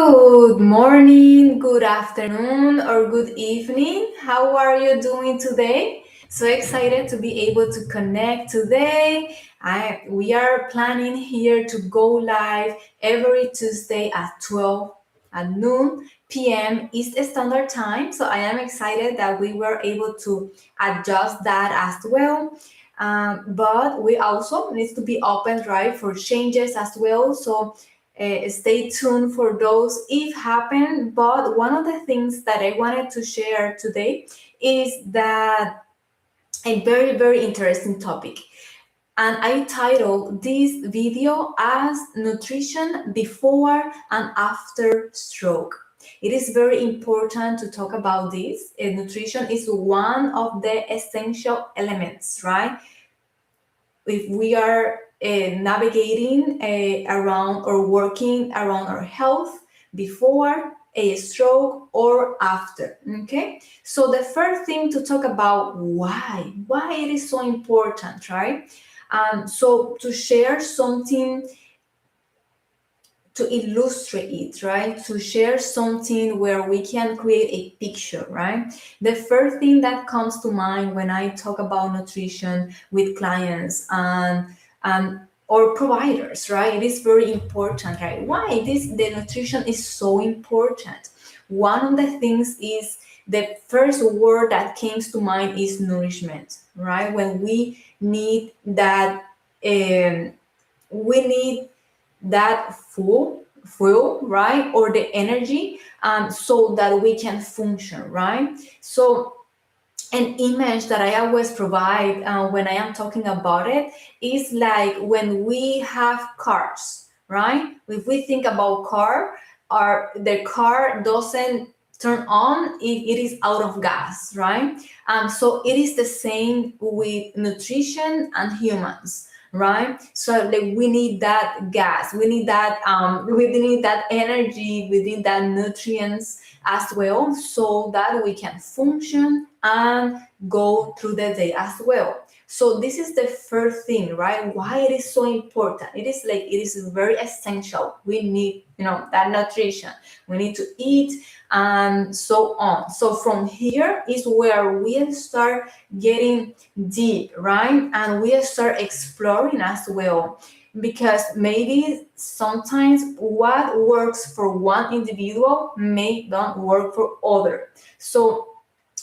Good morning, good afternoon, or good evening. How are you doing today? So excited to be able to connect today. We are planning here to go live every Tuesday at 12 at noon p.m. East Standard Time. So I am excited that we were able to adjust that as well. But we also need to be open, right, for changes as well. So stay tuned for those if happen. But one of the things that I wanted to share today is that a very interesting topic, and I titled this video as nutrition before and after stroke. It is very important to talk about this. Nutrition is one of the essential elements, right? If we are navigating around or working around our health before a stroke or after. Okay, so the first thing to talk about why it is so important, right? So to share something to illustrate it, right? To share something where we can create a picture, right? The first thing that comes to mind when I talk about nutrition with clients and or providers, right? It is very important, right? Why the nutrition is so important? One of the things is the first word that comes to mind is nourishment, right? When we need that, we need that fuel, right, or the energy, so that we can function, right? So an image that I always provide when I am talking about it is like when we have cars, right? If we think about car, the car doesn't turn on if it is out of gas, right? So it is the same with nutrition and humans, right? So like we need that gas, we need that energy, we need that nutrients as well, so that we can function and go through the day as well. So this is the first thing, right? Why it is so important. It is very essential. We need, that nutrition. We need to eat and so on. So from here is where we start getting deep, right? And we start exploring as well, because maybe sometimes what works for one individual may not work for other. So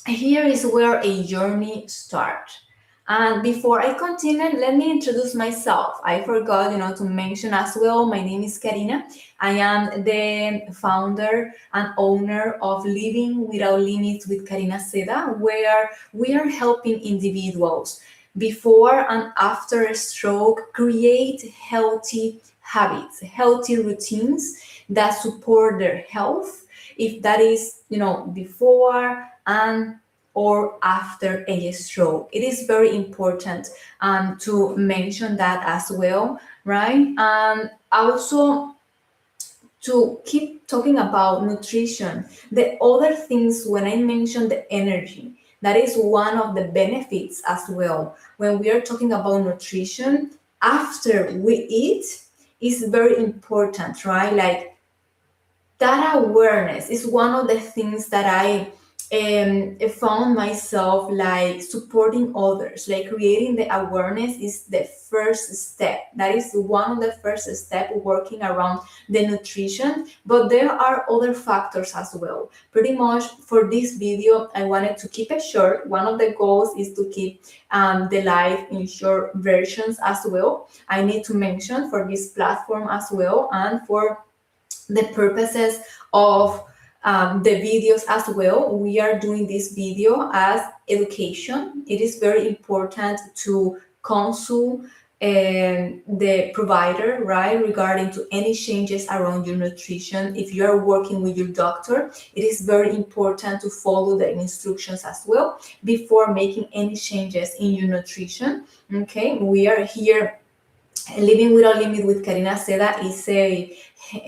here is where a journey starts. And before I continue, let me introduce myself. I forgot, to mention as well. My name is Karina. I am the founder and owner of Living Without Limits with Karina Seda, where we are helping individuals before and after a stroke create healthy habits, healthy routines that support their health. If that is, before and or after a stroke. It is very important to mention that as well, right? And also to keep talking about nutrition, the other things when I mention the energy, that is one of the benefits as well. When we are talking about nutrition, after we eat is very important, right? Like that awareness is one of the things that I found myself like supporting others, like creating the awareness is the first step. That is one of the first step working around the nutrition, but there are other factors as well. Pretty much for this video, I wanted to keep it short. One of the goals is to keep the live in short versions as well. I need to mention for this platform as well, and for the purposes of the videos as well. We are doing this video as education. It is very important to consult the provider, right, regarding to any changes around your nutrition. If you are working with your doctor, it is very important to follow the instructions as well before making any changes in your nutrition. Okay, we are here. Living Without Limit with Karina Seda is a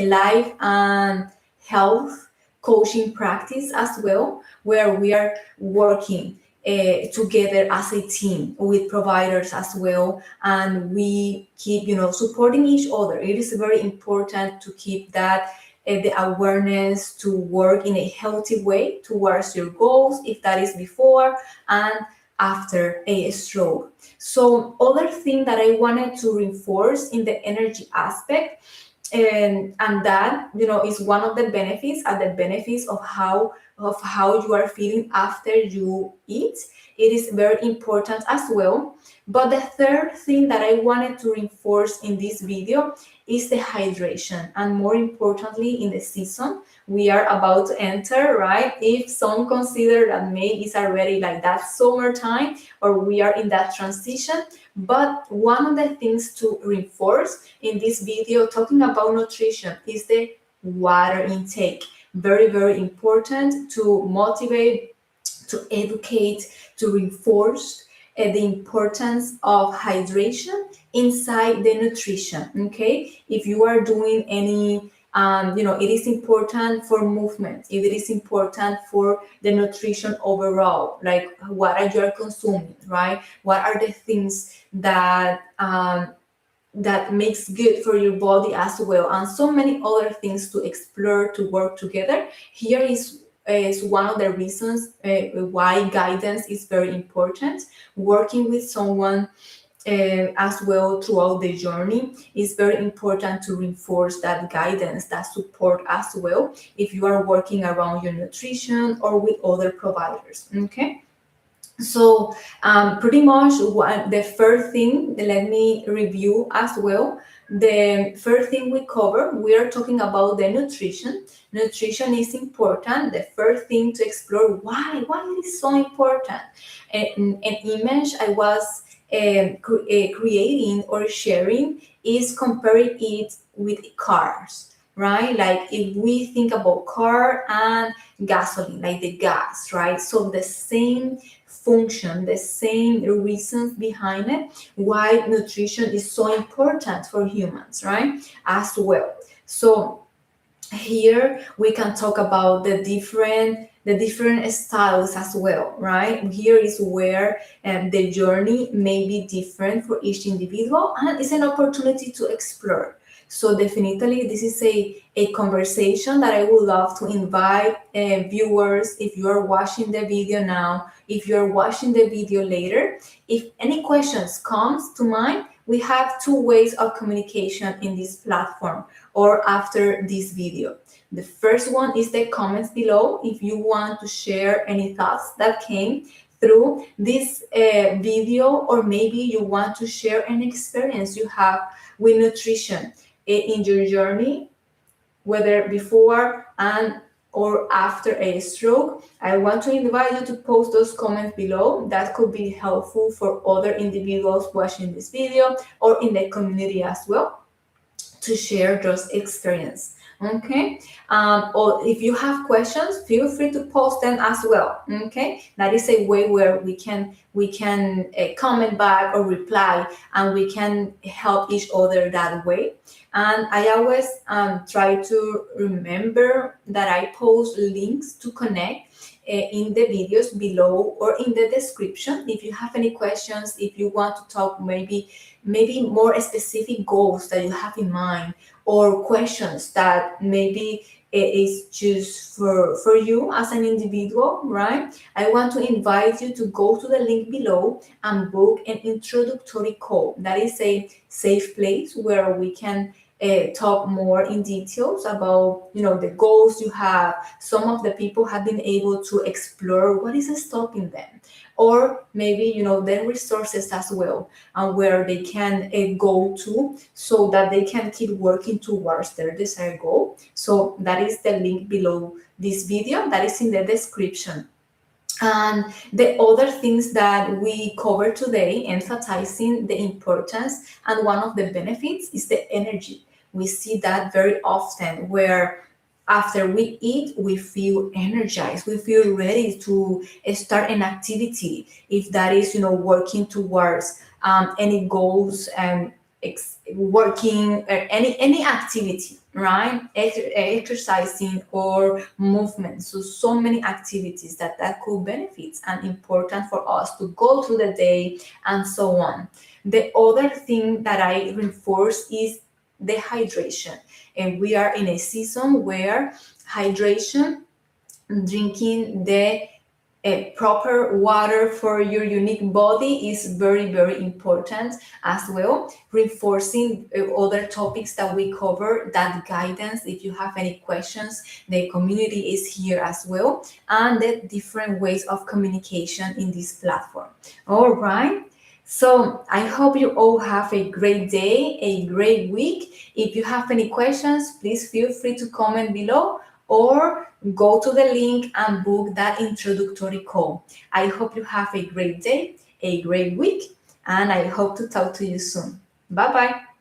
life and health coaching practice as well, where we are working together as a team with providers as well, and we keep supporting each other. It is very important to keep that the awareness to work in a healthy way towards your goals, if that is before and after a stroke. So other thing that I wanted to reinforce in the energy aspect, and that is one of the benefits, and the benefits of how you are feeling after you eat. It is very important as well. But the third thing that I wanted to reinforce in this video is the hydration, and more importantly in the season we are about to enter, right? If some consider that May is already like that summertime, or we are in that transition. But one of the things to reinforce in this video talking about nutrition is the water intake. Very, very important to motivate, to educate, to reinforce the importance of hydration inside the nutrition. Okay, if you are doing any it is important for movement, if it is important for the nutrition overall, like what are you consuming, right? What are the things that makes good for your body as well, and so many other things to explore, to work together. Here is one of the reasons why guidance is very important. Working with someone as well throughout the journey is very important to reinforce that guidance, that support as well, if you are working around your nutrition or with other providers. Okay, so pretty much the first thing, let me review as well. The first thing we cover, we are talking about the nutrition. Nutrition is important. The first thing to explore, why it is so important. An image I was creating or sharing is comparing it with cars, right? Like if we think about car and gasoline, like the gas, right? So the same function, the same reasons behind it, why nutrition is so important for humans, right? As well. So here we can talk about the different styles as well, right? Here is where the journey may be different for each individual, and it's an opportunity to explore. So definitely this is a conversation that I would love to invite viewers. If you are watching the video now, if you're watching the video later, if any questions comes to mind, we have two ways of communication in this platform or after this video. The first one is the comments below. If you want to share any thoughts that came through this video, or maybe you want to share an experience you have with nutrition in your journey, whether before and or after a stroke, I want to invite you to post those comments below. That could be helpful for other individuals watching this video or in the community as well, to share those experience. Okay, or if you have questions, feel free to post them as well. Okay, that is a way where we can comment back or reply, and we can help each other that way. And I always try to remember that I post links to connect in the videos below or in the description. If you have any questions, if you want to talk maybe more specific goals that you have in mind, or questions that maybe is just for you as an individual, right? I want to invite you to go to the link below and book an introductory call. That is a safe place where we can talk more in details about the goals you have. Some of the people have been able to explore what is stopping them, or maybe their resources as well, and where they can go to, so that they can keep working towards their desired goal. So that is the link below this video, that is in the description. And the other things that we cover today, emphasizing the importance and one of the benefits, is the energy. We see that very often, where after we eat, we feel energized, we feel ready to start an activity, if that is working towards any goals, and working any activity, right? Exercising or movement. So many activities that could benefit and important for us to go through the day, and so on. The other thing that I reinforce is the hydration. And we are in a season where hydration, drinking the proper water for your unique body is very, very important as well. Reinforcing other topics that we cover, that guidance. If you have any questions, the community is here as well, and the different ways of communication in this platform. All right. So I hope you all have a great day, a great week. If you have any questions, please feel free to comment below or go to the link and book that introductory call. I hope you have a great day, a great week, and I hope to talk to you soon. Bye bye.